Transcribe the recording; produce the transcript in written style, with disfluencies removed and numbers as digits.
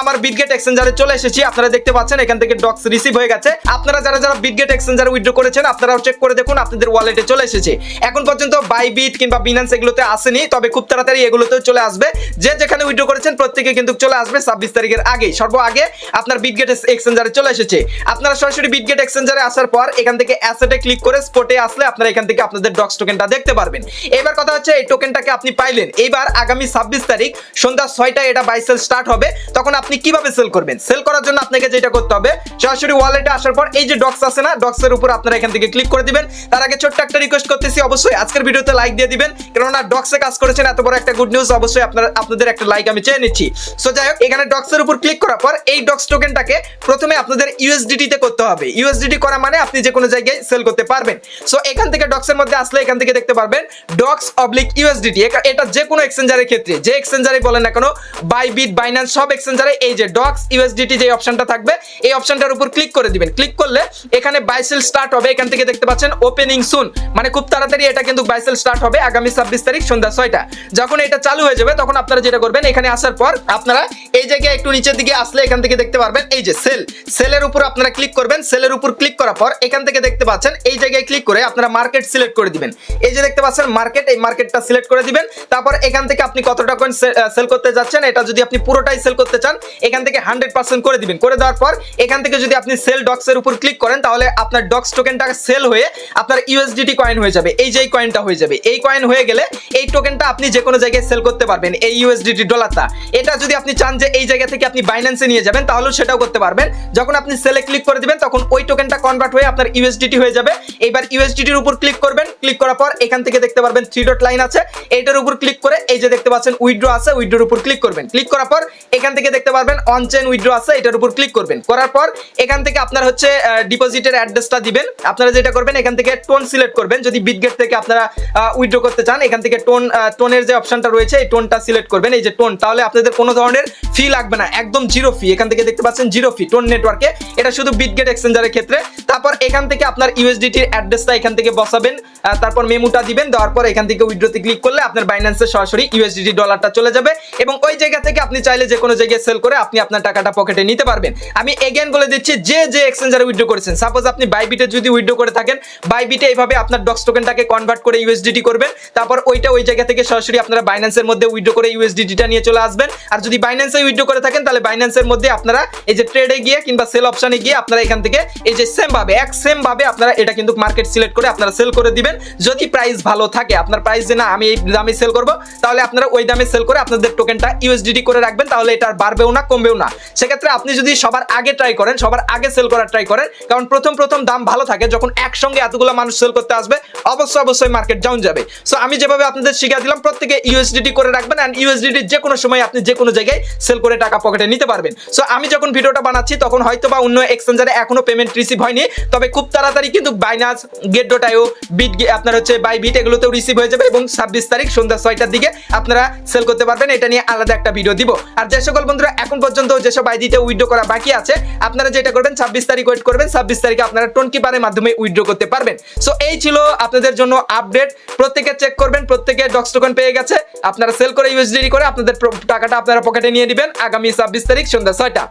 আমার বিটগেট এক্সচেঞ্জারে চলে এসেছি। আপনারা দেখতে পাচ্ছেন এখান থেকে ডক্স রিসিভ হয়ে গেছে। আপনারা যারা যারা বিটগেট এক্সচেঞ্জারে উইথড্র করেছেন আপনারাও চেক করে দেখুন আপনাদের ওয়ালেটে চলে এসেছে। এখন পর্যন্ত বাইবিট কিংবা বিনান্স এগুলোতে আসেনি, তবে খুব তাড়াতাড়ি এগুলোতেও চলে আসবে। যে যেখানে উইথড্র করেছেন প্রত্যেকে কিন্তু চলে আসবে 26 তারিখের আগে। সর্বআগে আপনার বিটগেট এক্সচেঞ্জারে চলে এসেছে। আপনারা সরাসরি বিটগেট এক্সচেঞ্জারে আসার পর এখান থেকে অ্যাসেটে ক্লিক করে স্পটে আসলে আপনারা এখান থেকে আপনাদের ডক্স টোকেনটা দেখতে পারবেন। এবার কথা হচ্ছে এই টোকেনটাকে আপনি পাইলেন, এইবার আগামী 26 তারিখ সন্ধ্যা 6টায় এটা বাই সেল স্টার্ট হবে। তখন আপনি কিভাবে সেল করবেন? সেল করার জন্য আপনাকে যেটা করতে হবে, সরাসরি ওয়ালেটে আসার পর এই যে ডক্স আছে না, ডক্সের উপর আপনারা এখান থেকে ক্লিক করে দিবেন। তার আগে ছোট্ট একটা রিকোয়েস্ট করতেছি, অবশ্যই আজকের ভিডিওতে লাইক দিয়ে দিবেন, কেননা ডক্সে কাজ করেছেন এত বড় একটা গুড নিউজ, অবশ্যই আপনাদের একটা লাইক আমি চেয়ে নিচ্ছি। সো যাই হোক, এখানে ডক্সের উপর ক্লিক করার পর এই ডক্স টোকেনটাকে প্রথমে আপনাদের ইউএসডিটি তে করতে হবে। ইউএসডিটি করা মানে আপনি যে কোনো জায়গায় সেল করতে পারবেন। সো এখান থেকে ডক্সের মধ্যে আসলে এখান থেকে দেখতে পারবেন ডক্স/ইউএসডিটি। এটা যে কোনো এক্সচেঞ্জারের ক্ষেত্রে, যে এক্সচেঞ্জারে বলেন না কেন, বাইবিট, বাইন্যান্স, সব এক্সচেঞ্জারে এই যে ডক্স/ইউএসডিটি যে অপশনটা থাকবে এই অপশনটার উপর ক্লিক করে দিবেন। ক্লিক করলে এখানে বাই সেল স্টার্ট হবে। এখান থেকে দেখতে পাচ্ছেন ওপেনিং সুন, মানে খুব তাড়াতাড়ি এটা কিন্তু বাই সেল স্টার্ট হবে আগামী 26 তারিখ সন্ধ্যা 6টা। যখন এটা চালু হয়ে যাবে তখন আপনারা যেটা করবেন, এখানে আসার পর আপনারা এই জায়গায় একটু নিচের দিকে আসলে এখান থেকে দেখতে পারবেন এই যে সেলের উপর আপনারা ক্লিক করবেন। সেলের উপর ক্লিক করার পর এখান থেকে দেখতে পাচ্ছেন এই জায়গায় ক্লিক করে আপনারা মার্কেট সিলেক্ট করে দিবেন। এই যে দেখতে পাচ্ছেন মার্কেট, এই মার্কেটটা সিলেক্ট করে দিবেন। তারপর এখান থেকে আপনি কতটা কয়েন সেল করতে যাচ্ছেন, এটা যদি আপনি পুরোটাই সেল করতে চান এখান থেকে 100% করে দিবেন। করে দেওয়ার পর এখান থেকে যদি আপনি সেল ডক্সের উপর ক্লিক করেন তাহলে আপনার ডক্স টোকেনটা সেল হয়ে আপনার ইউএসডিটি কয়েন হয়ে যাবে। এই যে কয়েনটা হয়ে যাবে, এই কয়েন হয়ে গেলে এই টোকেনটা আপনি যে কোনো জায়গায় সেল করতে পারবেন। এই ইউএসডিটি ডলারটা, এটা যদি আপনি চান যে এই জায়গা থেকে আপনি বাইন্যান্সে নিয়ে যাবেন তাহলেও সেটাও করতে পারবেন। যখন আপনি সেলে ক্লিক করে দিবেন তখন ওই টোকেনটা কনভার্ট হয়ে আপনার ইউএসডিটি হয়ে যাবে। এবার ইউএসডিটির উপর ক্লিক করবেন। ক্লিক করার পর এখান থেকে দেখতে পারবেন 3 ডট লাইন আছে, এইটার উপর ক্লিক করে এই যে দেখতে পাচ্ছেন উইথড্র আছে, উইথড্রর উপর ক্লিক করবেন। ক্লিক করার পর এখান থেকে দেখতে পারবেন অন চেইন উইথড্র আছে, এটার উপর ক্লিক করবেন। করার পর এখান থেকে আপনার হচ্ছে ডিপোজিটের অ্যাড্রেসটা দিবেন। আপনারা যেটা করবেন এখান থেকে টোন সিলেক্ট করবেন। যদি বিটগেট থেকে আপনারা উইথড্র করতে চান এখান থেকে টোনের যে অপশনটা রয়েছে এই টোনটা সিলেক্ট করবেন, এই যে টোন, তাহলে আপনাদের কোনো ধরনের ফি লাগবে না, একদম জিরো ফি। এখান থেকে দেখতে পাচ্ছেন জিরো ফি টোন নেটওয়ার্কে, এটা শুধু বিটগেট এক্সচেঞ্জারের ক্ষেত্রে। তারপর এখান থেকে আপনার ইউএসডিটির অ্যাড্রেসটা এখান থেকে বসাবেন, তারপর মেমুটা দিবেন। দেওয়ার পর এখান থেকে উইথড্রতে ক্লিক করলে আপনার বাইন্যান্সে সরাসরি ইউএসডিটি ডলারটা চলে যাবে এবং ওই জায়গা থেকে আপনি চাইলে যে কোনো জায়গায় সেল করে আপনি আপনার টাকাটা পকেটে নিতে পারবেন। আমি এগেইন বলে দিচ্ছি, যে এক্সচেঞ্জারে উইথড্র করেছেন, সাপোজ আপনি বাইবিটে যদি উইথড্র করে থাকেন, বাইবিটে এইভাবে আপনার ডক্স টোকেনটাকে কনভার্ট করে ইউএসডিটি করবেন। তারপর ওইটা ওই জায়গা থেকে সরাসরি আপনারা বাইন্যান্সের মধ্যে উইথড্র করে ইউএসডিটিটা নিয়ে চলে আসবেন। আর যদি বাইন্যান্সে উইথড্র করে থাকেন তাহলে বাইন্যান্সের মধ্যে আপনারা এই যে ট্রেডে গিয়ে কিংবা সেল অপশনে গিয়ে আপনারা এখান থেকে এই যে সেম ভাবে আপনারা এটা কিন্তু মার্কেট সিলেক্ট করে আপনারা সেল করে দিবেন। যদি প্রাইস ভালো থাকে, আপনার প্রাইস যে না আমি এই দামে সেল করব, তাহলে আপনারা ওই দামে সেল করে আপনাদের টোকেনটা ইউএসডিটি করে রাখবেন, তাহলে এটা আর বাড়বেও না কমবেও না। সেক্ষেত্রে আপনি যদি সবার আগে ট্রাই করেন, সবার আগে সেল করার ট্রাই করেন, কারণ প্রথম দাম ভালো থাকে, যখন একসঙ্গে এতগুলো মানুষ সেল করতে আসবে অবশ্যই মার্কেট ডাউন যাবে। সো আমি যেভাবে আপনাদের শিখিয়ে দিলাম প্রত্যেকে ইউএসডিটি করে রাখবেন, এন্ড ইউএসডিটি যে কোনো সময় আপনি যে কোনো জায়গায় সেল করে টাকা পকেটে নিতে পারবেন। সো আমি যখন ভিডিওটা বানাচ্ছি তখন হয়তো বা অন্য এক্সচেঞ্জারে এখনো পেমেন্ট রিসিভ হয়নি, তবে খুব তাড়াতাড়ি কিন্তু বাইনান্স, গেট.io, আপনার হচ্ছে বাইবিট এগুলোতেও রিসিভ হয়ে যাবে এবং 26 তারিখ সন্ধ্যা 6টার দিকে আপনারা সেল করতে পারবেন। এটা নিয়ে আলাদা একটা ভিডিও দিব। আর যে সকল বন্ধুরা এখন পর্যন্ত যেসব আইডিতে উইথড্র করা বাকি আছে, আপনারা যেটা করবেন 26 তারিখ ওয়েট করবেন, 26 তারিখে আপনারা টোনকিপারের মাধ্যমে উইথড্র করতে পারবেন। সো এই ছিল আপনাদের জন্য আপডেট। প্রত্যেকে চেক করবেন, প্রত্যেকে ডক্স টোকেন পেয়ে গেছে, আপনারা সেল করে ইউএসডিটি করে আপনাদের টাকাটা আপনারা পকেটে নিয়ে নেবেন আগামী 26 তারিখ সন্ধ্যা 6টা।